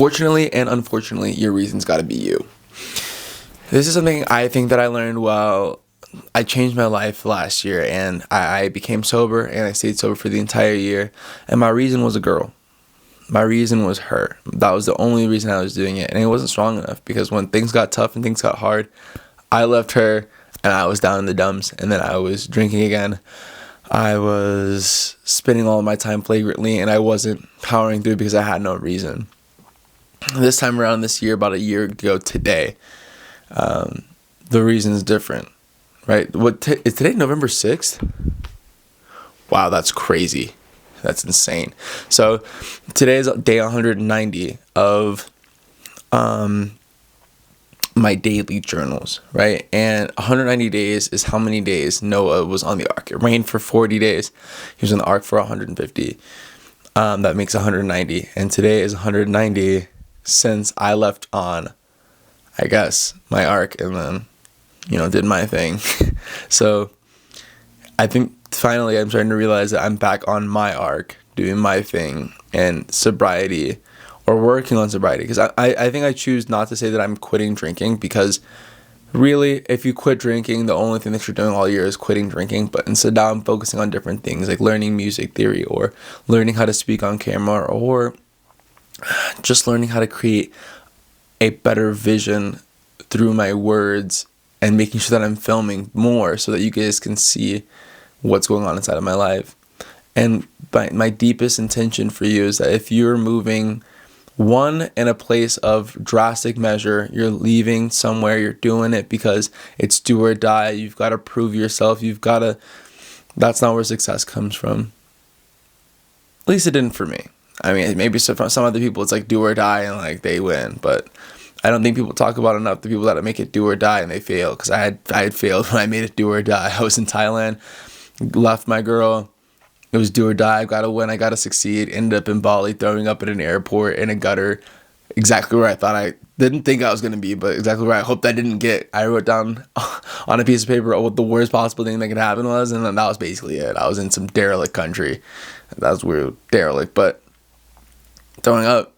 Fortunately and unfortunately, your reason's got to be you. This is something I think that I learned while I changed my life last year, and I became sober, and I stayed sober for the entire year. And my reason was a girl. My reason was her. That was the only reason I was doing it. And it wasn't strong enough, because when things got tough and things got hard, I left her and I was down in the dumps, and then I was drinking again. I was spending all of my time flagrantly, and I wasn't powering through because I had no reason. This time around this year, about a year ago today, the reason is different, right? Is today November 6th? Wow, that's crazy. That's insane. So today is day 190 of my daily journals, right? And 190 days is how many days Noah was on the ark. It rained for 40 days. He was on the ark for 150. That makes 190. And today is 190 since I left on, I guess, my ark, and then, did my thing. So I think finally I'm starting to realize that I'm back on my ark, doing my thing, and sobriety, or working on sobriety. Because I think I choose not to say that I'm quitting drinking, because really, if you quit drinking, the only thing that you're doing all year is quitting drinking. But instead, now I'm focusing on different things, like learning music theory, or learning how to speak on camera, or just learning how to create a better vision through my words, and making sure that I'm filming more so that you guys can see what's going on inside of my life. And my deepest intention for you is that if you're moving in a place of drastic measure, you're leaving somewhere, you're doing it because it's do or die, you've got to prove yourself, that's not where success comes from. At least it didn't for me. I mean, maybe for some other people it's like do or die and like they win, but I don't think people talk about enough the people that make it do or die and they fail. Because I had failed when I made it do or die. I was in Thailand, left my girl. It was do or die. I gotta win. I gotta succeed. Ended up in Bali, throwing up at an airport in a gutter, exactly where I thought I didn't think I was gonna be, but exactly where I hoped I didn't get. I wrote down on a piece of paper what the worst possible thing that could happen was, and then that was basically it. I was in some derelict country. That was weird, derelict, but throwing up,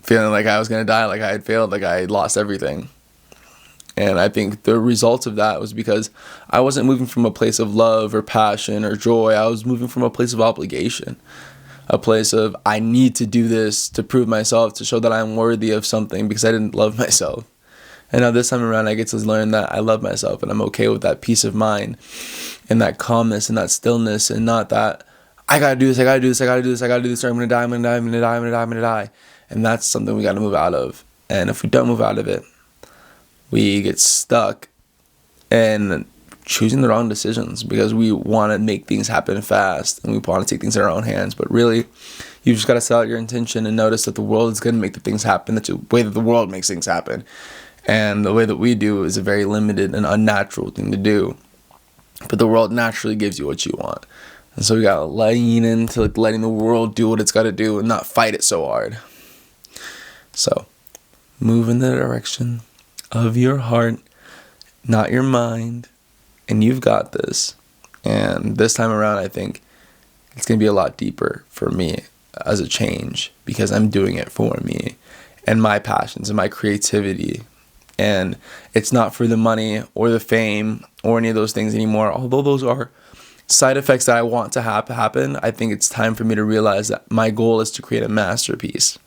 feeling like I was going to die, like I had failed, like I had lost everything. And I think the result of that was because I wasn't moving from a place of love or passion or joy. I was moving from a place of obligation, a place of I need to do this to prove myself, to show that I'm worthy of something, because I didn't love myself. And now this time around, I get to learn that I love myself, and I'm okay with that peace of mind and that calmness and that stillness, and not that I got to do this, I got to do this, I got to do this, I got to do this, or I'm going to die, I'm going to die, I'm going to die, I'm going to die, I'm going to die. And that's something we got to move out of. And if we don't move out of it, we get stuck in choosing the wrong decisions, because we want to make things happen fast and we want to take things in our own hands. But really, you just got to set out your intention and notice that the world is going to make the things happen the way that the world makes things happen. And the way that we do is a very limited and unnatural thing to do. But the world naturally gives you what you want. And so we got to lean into letting the world do what it's got to do and not fight it so hard. So, move in the direction of your heart, not your mind, and you've got this. And this time around, I think it's going to be a lot deeper for me as a change, because I'm doing it for me and my passions and my creativity. And it's not for the money or the fame or any of those things anymore, although those are side effects that I want to happen. I think it's time for me to realize that my goal is to create a masterpiece.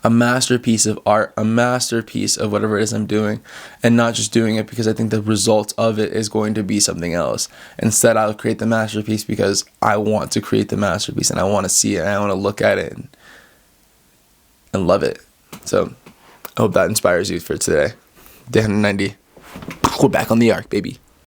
A masterpiece of art, a masterpiece of whatever it is I'm doing, and not just doing it because I think the result of it is going to be something else. Instead, I'll create the masterpiece because I want to create the masterpiece, and I want to see it, and I want to look at it and love it. So I hope that inspires you for today. Day 190. We're back on the ark, baby.